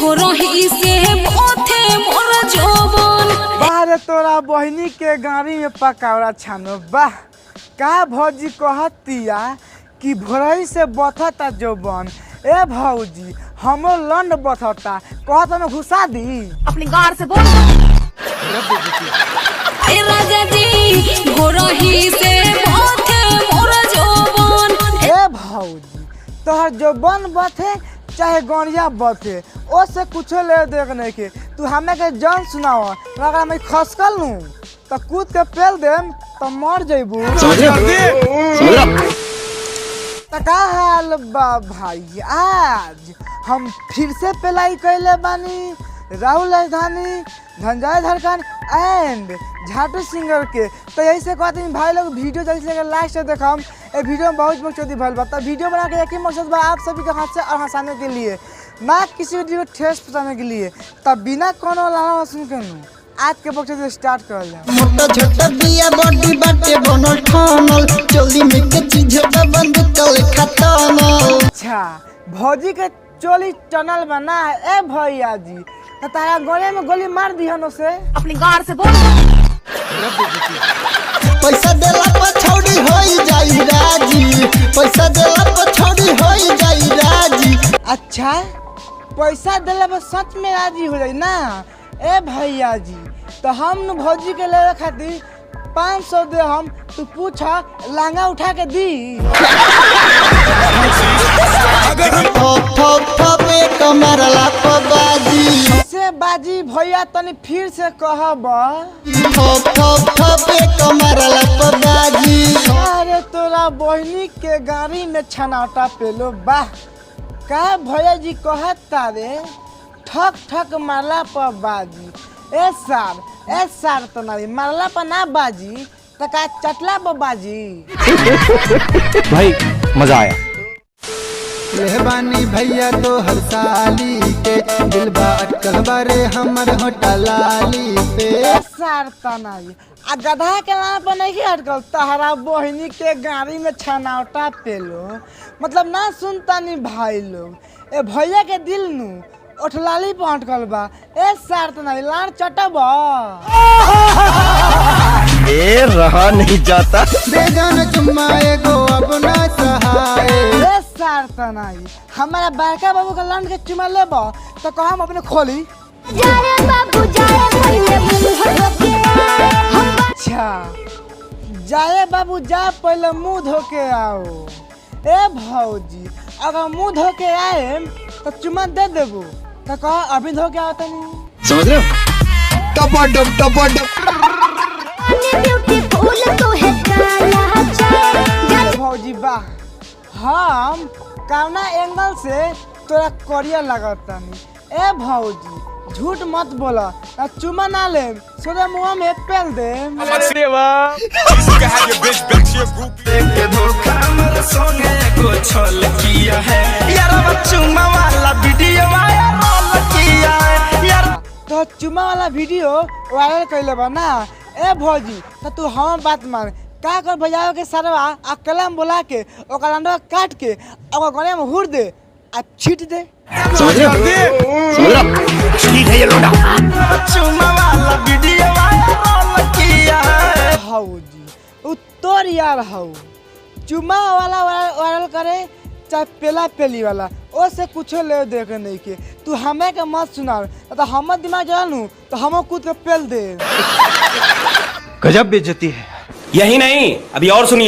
गोरही से बोथे मोर जोबन। बाहर तोरा बहिनी के गाड़ी में पकौड़ा छानो वाह का भौजी कहतिया कि भोरही से बथता जोबन। ए भौजी हमो लंड बथता कहत में घुसा दी अपनी गार से बोल। ए राजा जी गोरही से बोथे मोर जोबन। ए भौजी तोहर जोबन बथे चाहे गौरिया बथे ओ से कुछो ले देख नहीं के तू हमें के जान सुनाओ अगर मैं खसकल लूं तो कूद के पेल देम तो मर जइबू। तो का हाल बा भाई आज हम फिर से पेलाई कैले बानी राहुल राजधानी धनंजय धड़कन एंड झाटू सिंगर के। तो यही से कहते हैं भाई लोग वीडियो जल्दी से लास्ट से देखम। ए वीडियो में बहुत मकसदी भल बा। तो वीडियो बना के एक ही मकसद बा आप सभी के हाथ से और हंसाने के लिए ना किसी वीडियो को ठेस पहुंचाने के लिए। तब बिना कोनो लाना सुन के आज के बक्से से स्टार्ट कर ले। मोटा छोटा बिया बॉडी बाटे बनल ठानल चोली में के चीज बंद कर खत्म। अच्छा भौजी के चोली टनल बना ए भैया जी तो तारा गोले में गोली मार दिहन से अपनी गार से बोल। पैसा देला पर छौड़ी होई जाई राजी। पैसा देला पर छौड़ी होई जाई राजी। अच्छा पैसा दिला पर सच में राजी हो जाई ना ए भैया जी। तो हम न भौजी के लेवे खातिर 500 दे हम तू पूछा लांगा उठा के दी। ठोक ठोक ठोपे कमरला पबाजी से बाजी भैया तनी फिर से कहब। ठोक ठोक ठोपे कमरला पबाजी। अरे तोरा बहिनी के गाड़ी में छनाटा पेलो वाह का भैया जी कहता रे ठक ठक मारला पर बाजी। ए सार तो नहीं मारला पर ना बाजी तो का चटला पर बाजी। भाई मजा आया। मेहरबानी भैया तो हर साली के दिलबा अटकल बारे हमर होटलाली पे। सार तो नहीं आ गधा के नाम पर नहीं अटकल तहरा बहिनी के गाड़ी में छनावटा पेलो मतलब ना सुनता नहीं भाई लोग। ए भैया के दिल नु ओठलाली पर अटकल बा। ए सार तो नहीं लाड़ चटबा ए रहा नहीं जाता। बेजान चुम्मा एगो अपना सहाय। ए सार तो नहीं हमारा बड़का बाबू का लंड के चुमा लेबा तो कहा हम अपने खोली। अच्छा जाए बाबू जा पहले मुंह धो के आओ। ए भौजी अगर मुंह धो के आए तो चुमा दे देबू तो कहा अभी धो के आओ तनी। समझ रहे हो टपाटप टपाटप। भौजी वाह हम कौना एंगल से तोरा करिया लगतानी। ए भौजी झूठ मत बोला चुमा ना ले सोरे मुंह में पेल दे। तो चुमा वाला वीडियो वायरल कैले बा ना ए भौजी तो तू हम बात मान का कर भैया के सरवा आ कलम बोला के ओकर अंडा काट के ओकर गले में हुर दे आ छीट दे। समझ रहे हो ठीक है ये लोडा। चुम्मा वाला वीडियो वायरल किया है। भौजी उत्तर यार हऊ चुमा वाला वायरल करे चाहे पेला पेली वाला ओ से कुछो ले देख नहीं के तू हमें के मत सुना तो हम दिमाग जानू तो हम कूद के पेल दे। गजब बेइज्जती है। यही नहीं अभी और सुनिए।